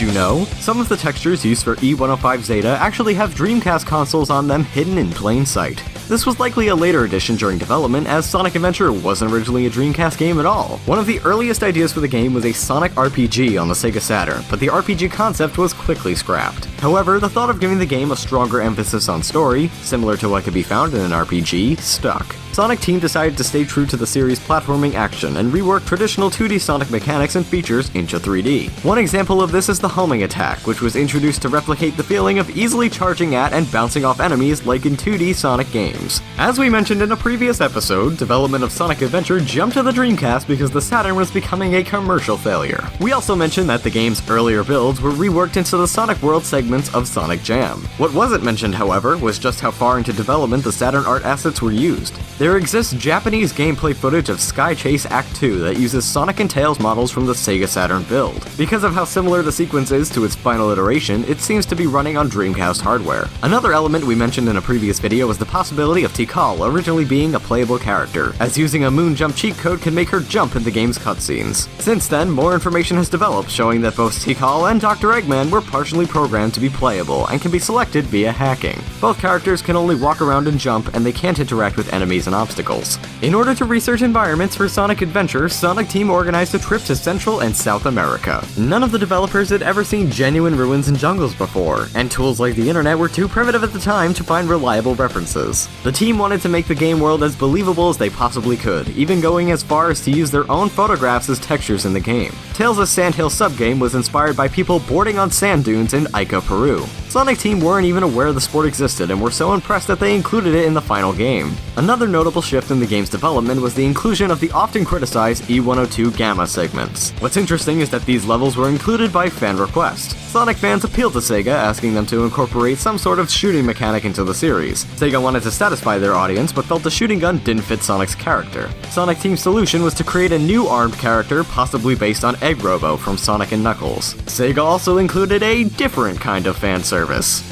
you know? Some of the textures used for E105 Zeta actually have Dreamcast consoles on them hidden in plain sight. This was likely a later addition during development, as Sonic Adventure wasn't originally a Dreamcast game at all. One of the earliest ideas for the game was a Sonic RPG on the Sega Saturn, but the RPG concept was quickly scrapped. However, the thought of giving the game a stronger emphasis on story, similar to what could be found in an RPG, stuck. Sonic Team decided to stay true to the series' platforming action and rework traditional 2D Sonic mechanics and features into 3D. One example of this is the homing attack, which was introduced to replicate the feeling of easily charging at and bouncing off enemies like in 2D Sonic games. As we mentioned in a previous episode, development of Sonic Adventure jumped to the Dreamcast because the Saturn was becoming a commercial failure. We also mentioned that the game's earlier builds were reworked into the Sonic World segments of Sonic Jam. What wasn't mentioned, however, was just how far into development the Saturn art assets were used. There exists Japanese gameplay footage of Sky Chase Act 2 that uses Sonic and Tails models from the Sega Saturn build. Because of how similar the sequence is to its final iteration, it seems to be running on Dreamcast hardware. Another element we mentioned in a previous video was the possibility of Tikal originally being a playable character, as using a moon jump cheat code can make her jump in the game's cutscenes. Since then, more information has developed showing that both Tikal and Dr. Eggman were partially programmed to be playable and can be selected via hacking. Both characters can only walk around and jump, and they can't interact with enemies and obstacles. In order to research environments for Sonic Adventure, Sonic Team organized a trip to Central and South America. None of the developers had ever seen genuine ruins and jungles before, and tools like the internet were too primitive at the time to find reliable references. The team wanted to make the game world as believable as they possibly could, even going as far as to use their own photographs as textures in the game. Tails' Sandhill subgame was inspired by people boarding on sand dunes in Ica, Peru. Sonic Team weren't even aware the sport existed and were so impressed that they included it in the final game. Another notable shift in the game's development was the inclusion of the often criticized E102 Gamma segments. What's interesting is that these levels were included by fan request. Sonic fans appealed to Sega, asking them to incorporate some sort of shooting mechanic into the series. Sega wanted to satisfy their audience, but felt the shooting gun didn't fit Sonic's character. Sonic Team's solution was to create a new armed character, possibly based on Egg Robo from Sonic & Knuckles. Sega also included a different kind of fan service.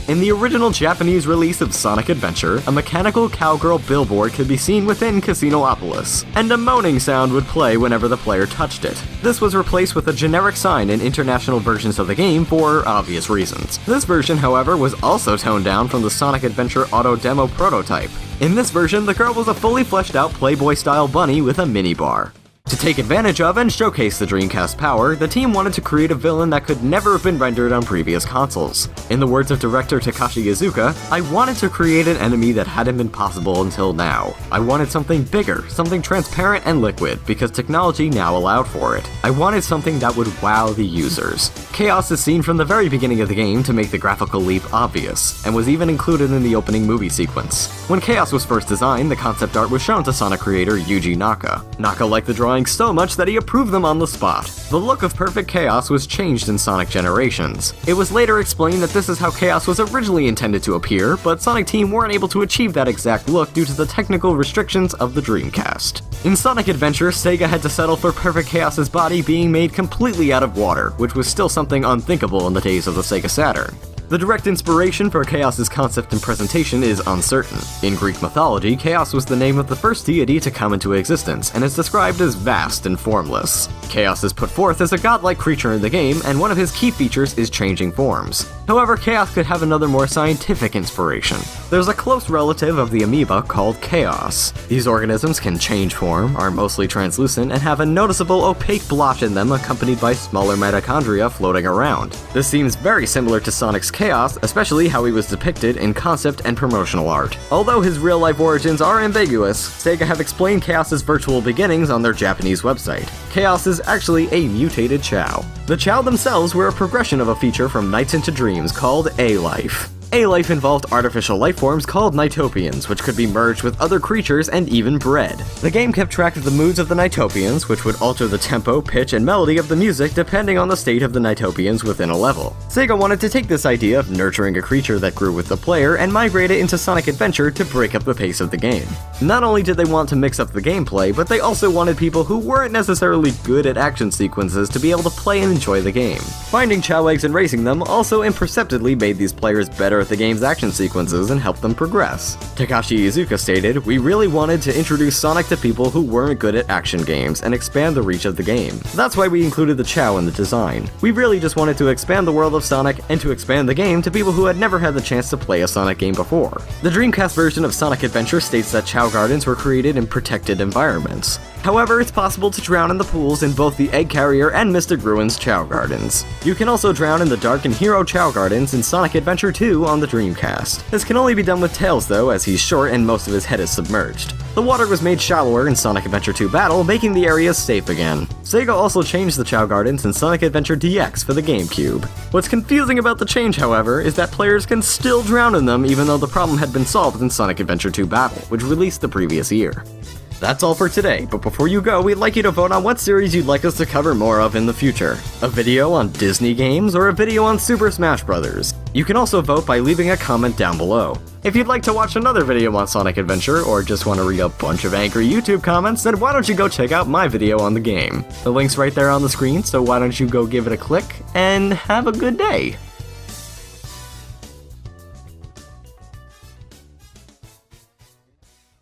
In the original Japanese release of Sonic Adventure, a mechanical cowgirl billboard could be seen within Casinopolis, and a moaning sound would play whenever the player touched it. This was replaced with a generic sign in international versions of the game for obvious reasons. This version, however, was also toned down from the Sonic Adventure auto demo prototype. In this version, the girl was a fully fleshed out Playboy-style bunny with a mini-bar. To take advantage of and showcase the Dreamcast power, the team wanted to create a villain that could never have been rendered on previous consoles. In the words of director Takashi Iizuka, "I wanted to create an enemy that hadn't been possible until now. I wanted something bigger, something transparent and liquid, because technology now allowed for it. I wanted something that would wow the users." Chaos is seen from the very beginning of the game to make the graphical leap obvious, and was even included in the opening movie sequence. When Chaos was first designed, the concept art was shown to Sonic creator Yuji Naka. Naka liked the drawing so much that he approved them on the spot. The look of Perfect Chaos was changed in Sonic Generations. It was later explained that this is how Chaos was originally intended to appear, but Sonic Team weren't able to achieve that exact look due to the technical restrictions of the Dreamcast. In Sonic Adventure, Sega had to settle for Perfect Chaos's body being made completely out of water, which was still something unthinkable in the days of the Sega Saturn. The direct inspiration for Chaos's concept and presentation is uncertain. In Greek mythology, Chaos was the name of the first deity to come into existence, and is described as vast and formless. Chaos is put forth as a godlike creature in the game, and one of his key features is changing forms. However, Chaos could have another more scientific inspiration. There's a close relative of the amoeba called Chaos. These organisms can change form, are mostly translucent, and have a noticeable opaque blotch in them accompanied by smaller mitochondria floating around. This seems very similar to Sonic's Chaos, especially how he was depicted in concept and promotional art. Although his real-life origins are ambiguous, Sega have explained Chaos's virtual beginnings on their Japanese website. Chaos is actually a mutated Chao. The Chao themselves were a progression of a feature from Nights into Dreams called A-Life. A-Life involved artificial life forms called Nighttopians, which could be merged with other creatures and even bred. The game kept track of the moods of the Nighttopians, which would alter the tempo, pitch, and melody of the music depending on the state of the Nighttopians within a level. Sega wanted to take this idea of nurturing a creature that grew with the player and migrate it into Sonic Adventure to break up the pace of the game. Not only did they want to mix up the gameplay, but they also wanted people who weren't necessarily good at action sequences to be able to play and enjoy the game. Finding Chao eggs and raising them also imperceptibly made these players better better at the game's action sequences and help them progress. Takashi Iizuka stated, "We really wanted to introduce Sonic to people who weren't good at action games and expand the reach of the game. That's why we included the Chow in the design. We really just wanted to expand the world of Sonic and to expand the game to people who had never had the chance to play a Sonic game before." The Dreamcast version of Sonic Adventure states that Chow Gardens were created in protected environments. However, it's possible to drown in the pools in both the Egg Carrier and Mystic Ruins Chow Gardens. You can also drown in the Dark and Hero Chow Gardens in Sonic Adventure 2 on the Dreamcast. This can only be done with Tails though, as he's short and most of his head is submerged. The water was made shallower in Sonic Adventure 2 Battle, making the areas safe again. Sega also changed the Chow Gardens in Sonic Adventure DX for the GameCube. What's confusing about the change, however, is that players can still drown in them even though the problem had been solved in Sonic Adventure 2 Battle, which released the previous year. That's all for today, but before you go, we'd like you to vote on what series you'd like us to cover more of in the future. A video on Disney games or a video on Super Smash Bros. You can also vote by leaving a comment down below. If you'd like to watch another video on Sonic Adventure, or just want to read a bunch of angry YouTube comments, then why don't you go check out my video on the game. The link's right there on the screen, so why don't you go give it a click, and have a good day!